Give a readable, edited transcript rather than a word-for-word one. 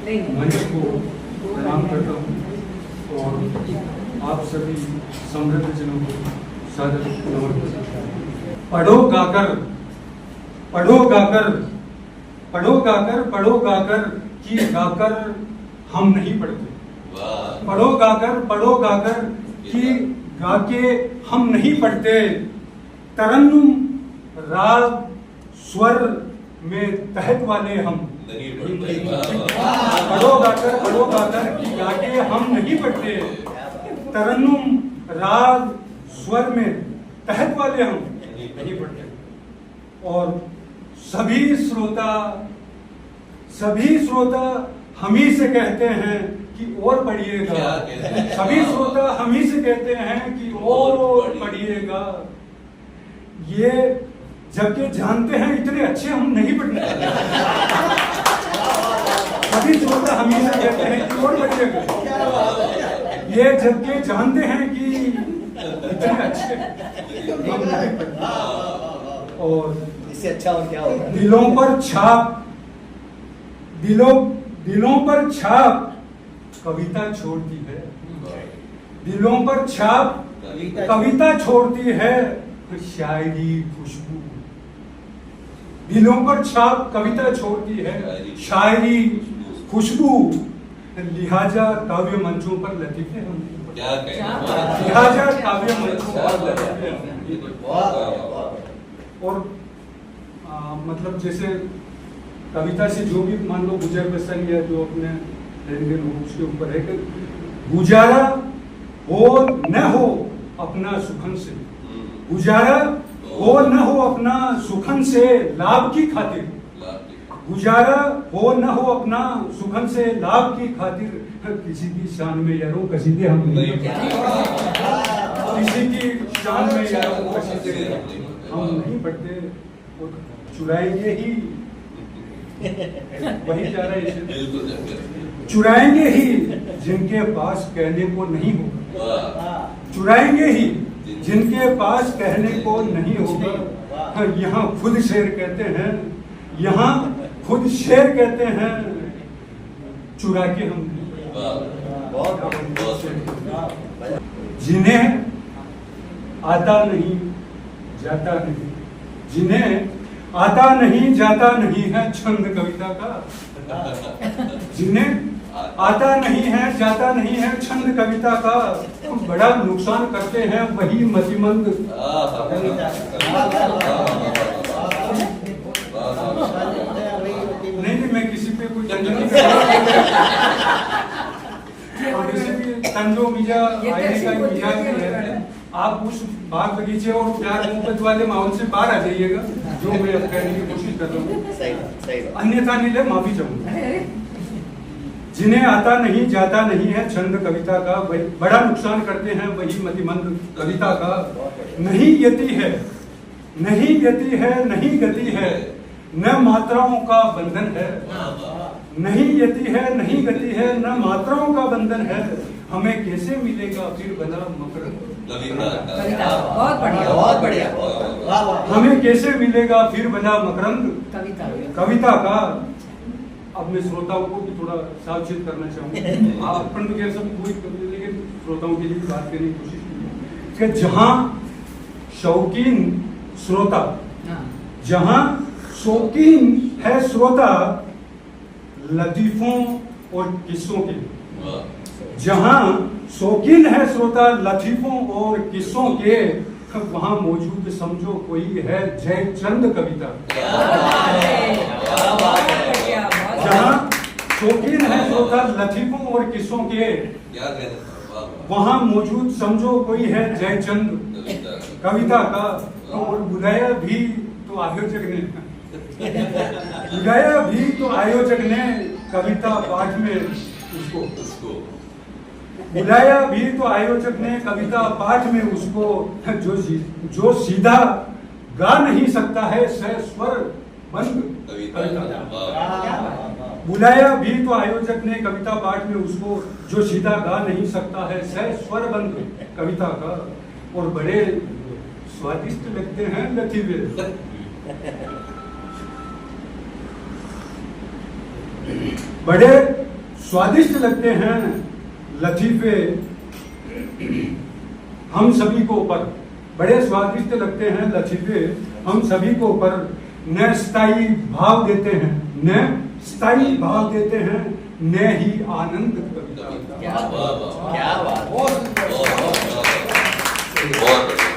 मंच को प्रणाम करता हूँ और आप सभी समृद्ध जनों को सादर नमस्कार। पढ़ो गाकर पढ़ो गाकर पढ़ो गाकर पढ़ो गाकर कि गाकर हम नहीं पढ़ते। पढ़ो गाकर कि गाके हम नहीं पढ़ते। तरन्नुम राग स्वर में तहत वाले हम पढ़ो गाकर कि गाके हम नहीं पढ़ते। तरन्नुम राग स्वर में तहत वाले हम नहीं पढ़ते। और सभी श्रोता हम ही से कहते हैं कि और पढ़िएगा। सभी श्रोता हम ही से कहते हैं कि और पढ़िएगा। ये जबकि जानते हैं इतने अच्छे हम नहीं पढ़ने वाले। सभी श्रोता हम ही से कहते हैं कि और पढ़िएगा। ये जबकि जानते हैं कि इतने अच्छे हम नहीं पढ़ने। और इससे अच्छा और क्या होगा? दिलों पर छाप कविता छोड़ती है। दिलों पर छाप कविता छोड़ती है शायरी खुशबू। दिलों पर छाप कविता छोड़ती है शायरी खुशबू। लिहाजा काव्य मंचों पर लतीफे हम लिहाजा काव्य मंचों पर लतीफे। और मतलब जैसे कविता से जो भी मान लो गुजर बसर या जो अपने लेन देन हो उसके ऊपर है कि गुजारा हो न हो अपना सुखन से। गुजारा हो न हो अपना सुखन से लाभ की खातिर। गुजारा हो न हो अपना सुखन से लाभ की खातिर। किसी की शान में यारों कसीदे हम नहीं किसी की शान में यारों कसीदे हम नहीं पढ़ते। चुराएंगे ही वही जा रहा है। चुराएंगे ही जिनके पास कहने को नहीं होगा। चुराएंगे ही जिनके पास कहने को नहीं होगा। यहाँ खुद शेर कहते हैं, यहाँ खुद शेर कहते हैं चुरा के हम जिन्हें आता नहीं जाता नहीं। जिन्हें आता नहीं जाता नहीं है छंद कविता का। जिन्हें आता नहीं है जाता नहीं है छंद कविता का। बड़ा नुकसान करते हैं वही मतिमंद। नहीं मैं किसी पे कोई तंज नहीं कर रहा। और किसी भी तंजो मिजा आईने का मिजाज नहीं है। आप उस बाग बगीचे और प्यार मोहब्बत वाले माहौल से बाहर आ जाइएगा जो मैं अब कहने की कोशिश कर रहा हूँ। अन्यथा नहीं ले माफी चाहूंगा। जिन्हें आता नहीं जाता नहीं है छंद कविता का बड़ा नुकसान करते हैं वही मतिमंद कविता का। नहीं यति है नहीं गति है नहीं गति है न मात्राओं का बंधन है। नहीं यति है नहीं गति है न मात्राओं का बंधन है। हमें कैसे मिलेगा फिर बना मकरंद। बहुत बढ़िया। हमें कैसे मिलेगा फिर बना मकरंद कविता का। अब मैं श्रोताओं को भी थोड़ा सावचेत करना चाहूंगा। आप अपन तो सब पूरी लेकिन श्रोताओं के लिए भी बात करने की कोशिश की कि जहां शौकीन श्रोता जहां शौकीन है श्रोता लतीफों और किस्सों के। जहां शौकीन है श्रोता लतीफों और किस्सों के वहां मौजूद समझो कोई है जयचंद कविता। जहां शौकीन है श्रोता लतीफों और किस्सों के वहां मौजूद समझो कोई है जयचंद कविता का। और बुलाया भी तो आयोजक ने कविता पाठ में उसको बुलाया भी तो आयोजक ने कविता पाठ में उसको जो सीधा गा नहीं सकता है स्वर बंद कविता। बुलाया भी तो आयोजक ने कविता पाठ में उसको जो सीधा गा नहीं सकता है स्वर बंद कविता का। और बड़े स्वादिष्ट लगते हैं लतीफे। बड़े स्वादिष्ट लगते हैं लतीफे हम सभी को पर, बड़े स्वादिष्ट लगते हैं लतीफे हम सभी को पर, न स्थायी भाव देते हैं, न स्थायी भाव देते हैं, न ही आनंद कविता। क्या बात, क्या बात, बहुत सुंदर। बहुत बढ़िया।